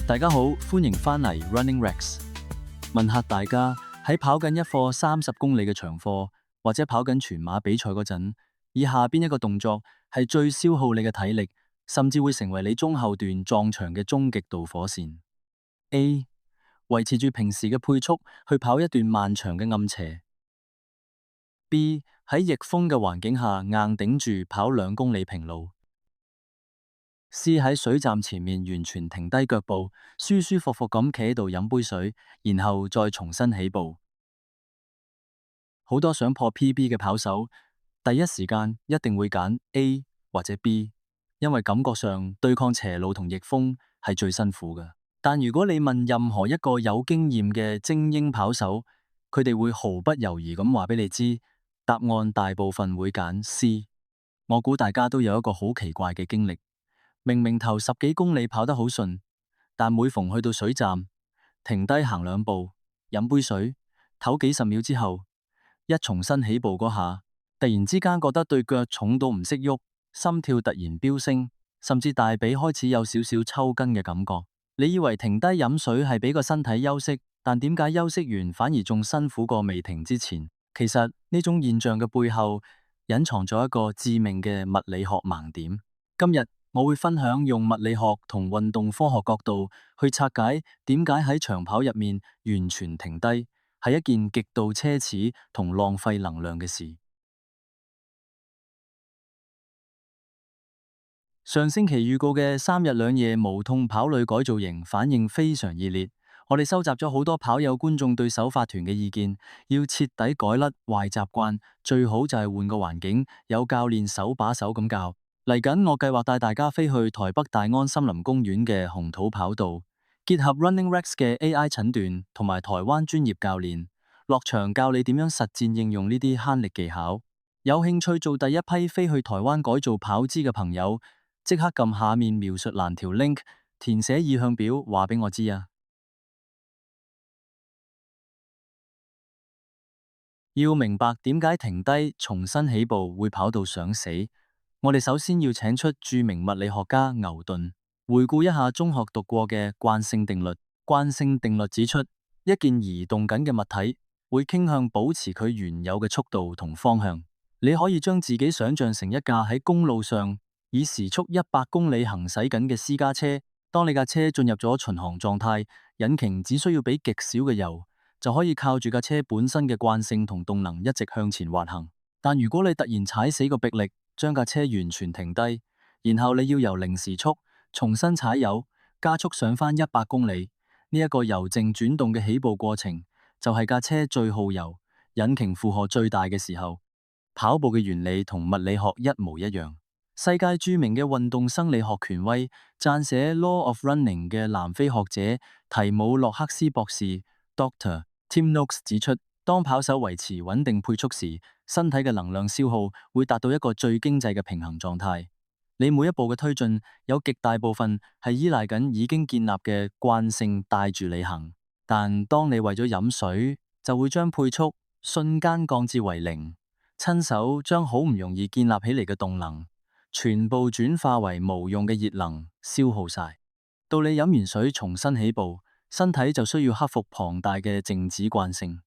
大家好，歡迎返嚟 Running Rex。問下大家喺跑緊一課30公里嘅長課，或者跑緊全馬比賽嗰陣，以下邊一個動作係最消耗你嘅體力，甚至會成為你中後段撞牆嘅終極導火線。A. 維持住平時嘅配速去跑一段漫長嘅暗斜。B. 喺逆風嘅環境下硬頂住跑2公里平路。C. 喺水站前面完全停低腳步，舒舒服服咁企喺度飲杯水，然後再重新起步。好多想破 PB 嘅跑手，第一時間一定會揀 A 或者 B， 因為感覺上對抗斜路同逆風係最辛苦嘅。但如果你問任何一個有經驗嘅精英跑手，佢哋會毫不猶豫咁話俾你知，答案大部分會揀 C。我估大家都有一個好奇怪嘅經歷。明明頭10幾公里跑得好順，但每逢去到水站，停低行2步，飲杯水，唞幾十秒之後，一重新起步嗰下，突然之間覺得對腳重到唔識喐，心跳突然飆升，甚至大髀開始有少少抽筋嘅感覺。你以為停低飲水係俾個身體休息，但點解休息完反而仲辛苦過未停之前？其實呢種現象嘅背後隱藏咗一個致命嘅物理學盲點。今日我會分享用物理學同運動科學角度去拆解點解喺長跑入面完全停低係一件極度奢侈同浪費能量嘅事。上星期預告嘅3日2夜無痛跑女改造營反應非常熱烈，我哋收集咗好多跑友觀眾對首發團嘅意見，要徹底改甩壞習慣，最好就係換個環境，有教練手把手咁教。嚟緊，我計劃帶大家飛去台北大安森林公園嘅紅土跑道，結合 Running Rex 嘅 AI 診斷同埋台灣專業教練落場教你點樣實戰應用呢啲慳力技巧。有興趣做第一批飛去台灣改造跑姿嘅朋友，即刻撳下面描述欄條 link， 填寫意向表，話俾我知啊！要明白點解停低重新起步會跑到想死。我哋首先要請出著名物理學家牛頓，回顧一下中學讀過嘅慣性定律。慣性定律指出，一件移動緊嘅物體會傾向保持佢原有嘅速度同方向。你可以將自己想象成一架喺公路上以時速100公里行駛緊嘅私家車。當你架車進入咗巡航狀態，引擎只需要俾極少嘅油，就可以靠住架車本身嘅慣性同動能一直向前滑行。但如果你突然踩死個迫力，將架車完全停低，然後你要由0時速重新踩油，加速上返100公里。呢一個由靜轉動嘅起步過程，就係架車最耗油、引擎負荷最大嘅時候。跑步嘅原理同物理學一模一樣。世界著名嘅運動生理學權威、撰寫《Law of Running》嘅南非學者提姆洛克斯博士 Dr. Tim Noakes 指出，當跑手維持穩定配速時，身體嘅能量消耗會達到一個最經濟嘅平衡狀態。你每一步嘅推進有極大部分係依賴緊已經建立嘅慣性帶住你行，但當你為咗飲水，就會將配速瞬間降至為0，親手將好唔容易建立起嚟嘅動能全部轉化為無用嘅熱能消耗晒。到你飲完水重新起步，身體就需要克服龐大嘅靜止慣性。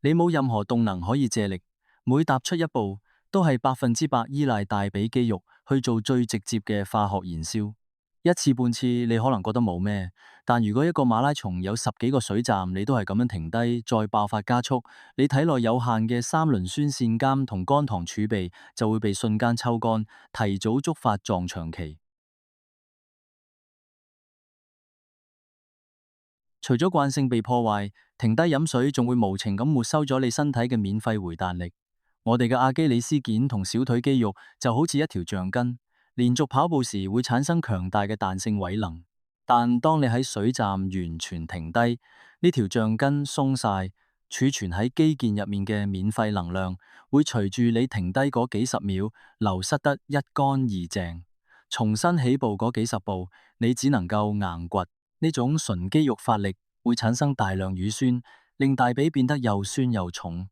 你冇任何動能可以借力，每踏出一步都係100%依賴大髀肌肉去做最直接嘅化學燃燒。一次半次你可能覺得冇咩，但如果一個馬拉松有10幾個水站，你都係咁樣停低再爆發加速，你體內有限嘅3磷酸腺苷同肝糖儲備就會被瞬間抽乾，提早觸發撞牆期。除咗慣性被破壞，停低飲水仲會無情咁沒收咗你身體嘅免費回彈力。我哋嘅阿基里斯腱同小腿肌肉就好似一條橡筋，連續跑步時會產生強大嘅彈性位能。但當你喺水站完全停低，呢條橡筋鬆晒，儲存喺肌腱入面嘅免費能量會隨住你停低嗰幾十秒流失得一乾二淨。重新起步嗰幾十步，你只能夠硬掘。呢種純肌肉發力會產生大量乳酸，令大髀變得又酸又重。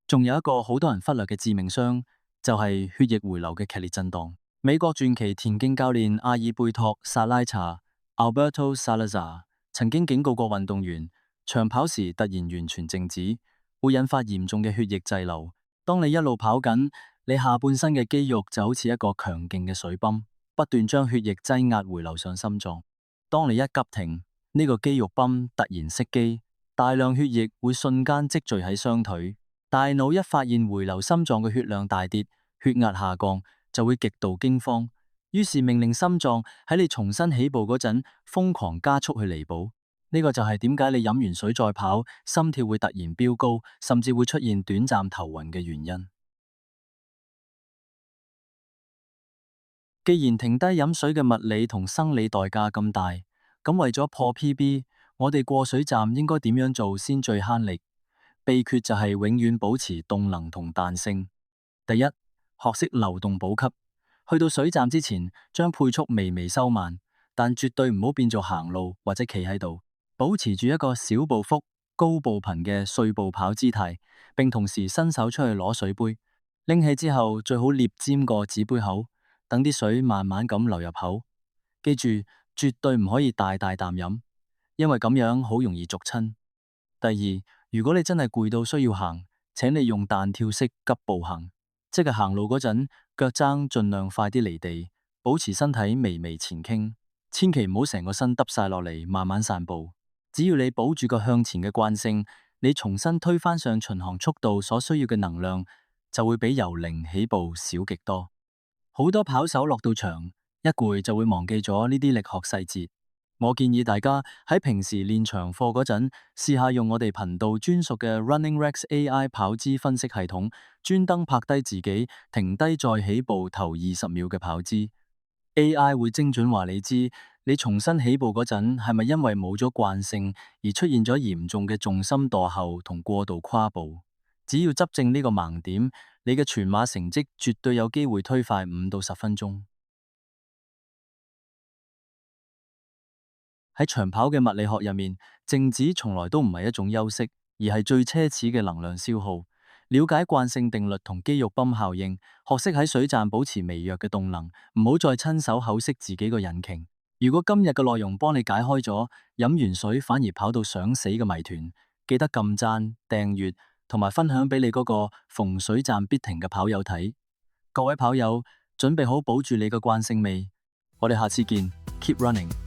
仲有一個好多人忽略嘅致命傷，就係血液回流嘅劇烈震盪。美國傳奇田徑教練阿爾貝托·薩拉查 （Alberto Salazar） 曾經警告過運動員，長跑時突然完全靜止，會引發嚴重嘅血液滯留。當你一路跑緊，你下半身嘅肌肉就好似一個強勁嘅水泵，不斷將血液擠壓回流上心臟。當你一急停，呢個肌肉泵突然熄機，大量血液會瞬間積聚喺雙腿。大腦一發現回流心臟嘅血量大跌，血壓下降，就會極度驚慌，於是命令心臟喺你重新起步嗰陣瘋狂加速去彌補。呢個就係點解你飲完水再跑，心跳會突然飆高，甚至會出現短暫頭暈嘅原因。既然停低飲水嘅物理同生理代價咁大，咁為咗破 PB，我哋過水站應該點樣做先最慳力？秘訣就係永遠保持動能同彈性。第一，學識流動補給。去到水站之前，將配速微微收慢，但絕對唔好變做行路或者企喺度，保持住一個小步幅、高步頻嘅碎步跑姿態，並同時伸手出去攞水杯。拎起之後，最好捏尖個紙杯口，等啲水慢慢咁流入口。記住，絕對唔可以大大啖飲，因為咁樣好容易逐親。第二，如果你真係攰到需要行，請你用彈跳式急步行，即係行路嗰陣，腳踭盡量快啲離地，保持身體微微前傾，千祈唔好成個身耷晒落嚟，慢慢散步。只要你保住個向前嘅慣性，你重新推返上巡航速度所需要嘅能量，就會比由零起步少極多。好多跑手落到場，一攰就會忘記咗呢啲力學細節。我建議大家喺平時練長課嗰陣，試下用我哋頻道專屬嘅 Running Rex AI 跑姿分析系統，專登拍低自己停低再起步頭20秒嘅跑姿。AI 會精準話你知，你重新起步嗰陣係咪因為冇咗慣性而出現咗嚴重嘅重心墮後同過度跨步。只要執正呢個盲點，你嘅全馬成績絕對有機會推快5到10分鐘。喺長跑嘅物理學入面，靜止從來都唔係一種休息，而係最奢侈嘅能量消耗。了解慣性定律同肌肉泵效應，學識喺水站保持微弱嘅動能，唔好再親手口熄自己個引擎。如果今日嘅內容幫你解開咗飲完水反而跑到想死嘅謎團，記得撳讚、訂閱同埋分享俾你嗰個逢水站必停嘅跑友睇。各位跑友，準備好保住你嘅慣性未？我哋下次見，Keep running！